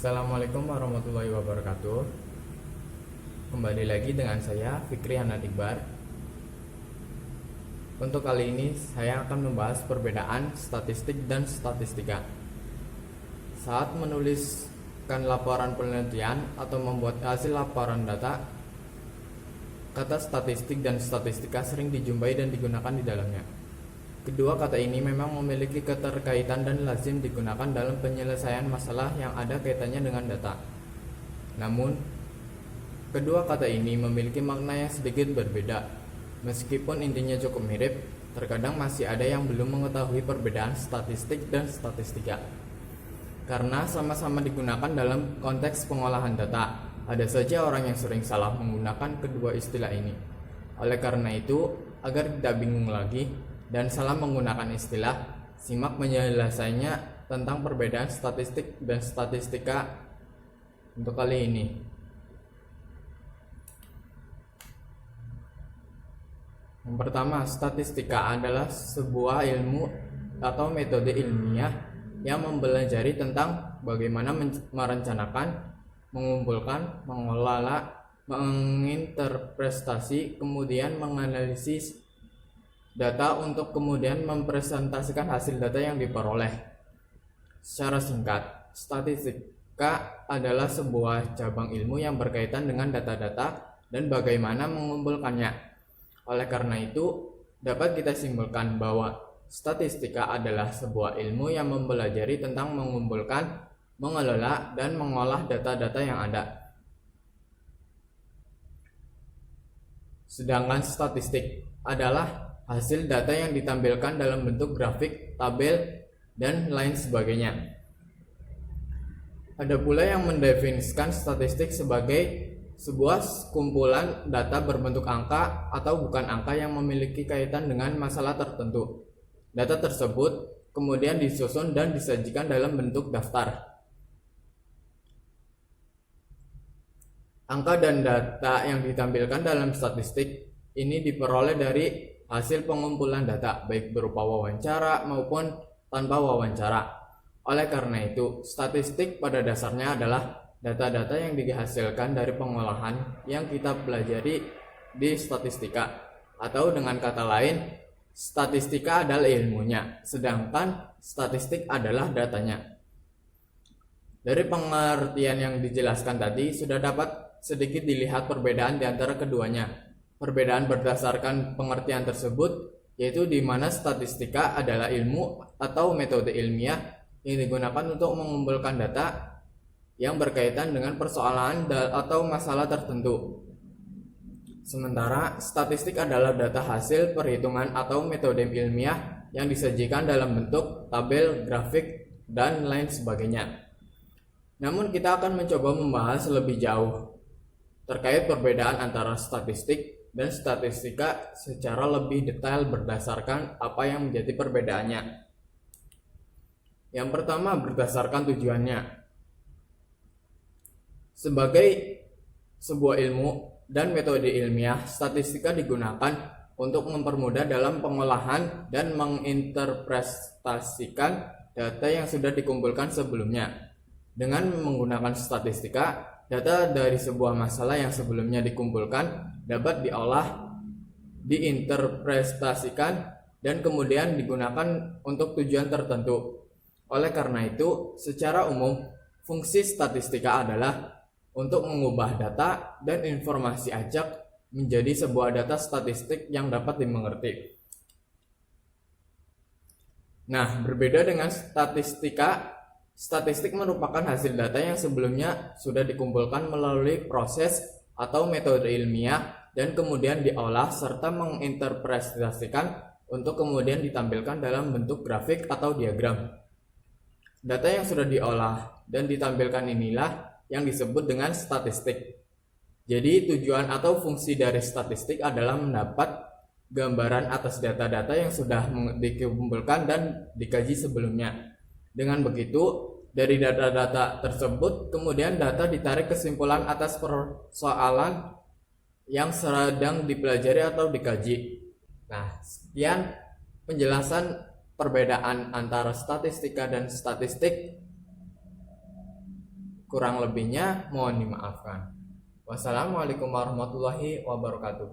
Assalamualaikum warahmatullahi wabarakatuh. Kembali lagi dengan saya Fikri Hanad Iqbar. Untuk kali ini saya akan membahas perbedaan statistik dan statistika. Saat menuliskan laporan penelitian atau membuat hasil laporan data, kata statistik dan statistika sering dijumpai dan digunakan di dalamnya. Kedua kata ini memang memiliki keterkaitan dan lazim digunakan dalam penyelesaian masalah yang ada kaitannya dengan data. Namun, kedua kata ini memiliki makna yang sedikit berbeda. Meskipun intinya cukup mirip, terkadang masih ada yang belum mengetahui perbedaan statistik dan statistika. Karena sama-sama digunakan dalam konteks pengolahan data, ada saja orang yang sering salah menggunakan kedua istilah ini. Oleh karena itu, agar tidak bingung lagi dan salah menggunakan istilah, simak penjelasannya tentang perbedaan statistik dan statistika untuk kali ini. Yang pertama, statistika adalah sebuah ilmu atau metode ilmiah yang mempelajari tentang bagaimana merencanakan, mengumpulkan, mengelola, menginterpretasi, kemudian menganalisis data untuk kemudian mempresentasikan hasil data yang diperoleh. Secara singkat, statistika adalah sebuah cabang ilmu yang berkaitan dengan data-data dan bagaimana mengumpulkannya. Oleh karena itu, dapat kita simpulkan bahwa statistika adalah sebuah ilmu yang mempelajari tentang mengumpulkan, mengelola, dan mengolah data-data yang ada. Sedangkan statistik adalah hasil data yang ditampilkan dalam bentuk grafik, tabel, dan lain sebagainya. Ada pula yang mendefinisikan statistik sebagai sebuah kumpulan data berbentuk angka atau bukan angka yang memiliki kaitan dengan masalah tertentu. Data tersebut kemudian disusun dan disajikan dalam bentuk daftar. Angka dan data yang ditampilkan dalam statistik ini diperoleh dari hasil pengumpulan data, baik berupa wawancara maupun tanpa wawancara. Oleh karena itu, statistik pada dasarnya adalah data-data yang dihasilkan dari pengolahan yang kita pelajari di statistika. Atau dengan kata lain, statistika adalah ilmunya, sedangkan statistik adalah datanya. Dari pengertian yang dijelaskan tadi, sudah dapat sedikit dilihat perbedaan di antara keduanya. Perbedaan berdasarkan pengertian tersebut, yaitu di mana statistika adalah ilmu atau metode ilmiah yang digunakan untuk mengumpulkan data yang berkaitan dengan persoalan atau masalah tertentu. Sementara statistik adalah data hasil perhitungan atau metode ilmiah yang disajikan dalam bentuk tabel, grafik, dan lain sebagainya. Namun kita akan mencoba membahas lebih jauh terkait perbedaan antara statistik dan statistika secara lebih detail berdasarkan apa yang menjadi perbedaannya. Yang pertama, berdasarkan tujuannya. Sebagai sebuah ilmu dan metode ilmiah, statistika digunakan untuk mempermudah dalam pengolahan dan menginterpretasikan data yang sudah dikumpulkan sebelumnya. Dengan menggunakan statistika, data dari sebuah masalah yang sebelumnya dikumpulkan dapat diolah, diinterpretasikan, dan kemudian digunakan untuk tujuan tertentu. Oleh karena itu, secara umum, fungsi statistika adalah untuk mengubah data dan informasi acak menjadi sebuah data statistik yang dapat dimengerti. Nah, berbeda dengan statistika, statistik merupakan hasil data yang sebelumnya sudah dikumpulkan melalui proses atau metode ilmiah dan kemudian diolah serta menginterpretasikan untuk kemudian ditampilkan dalam bentuk grafik atau diagram. Data yang sudah diolah dan ditampilkan inilah yang disebut dengan statistik. Jadi tujuan atau fungsi dari statistik adalah mendapat gambaran atas data-data yang sudah dikumpulkan dan dikaji sebelumnya. Dengan begitu, dari data-data tersebut kemudian data ditarik kesimpulan atas persoalan yang sedang dipelajari atau dikaji. Nah, sekian penjelasan perbedaan antara statistika dan statistik. Kurang lebihnya mohon dimaafkan. Wassalamualaikum warahmatullahi wabarakatuh.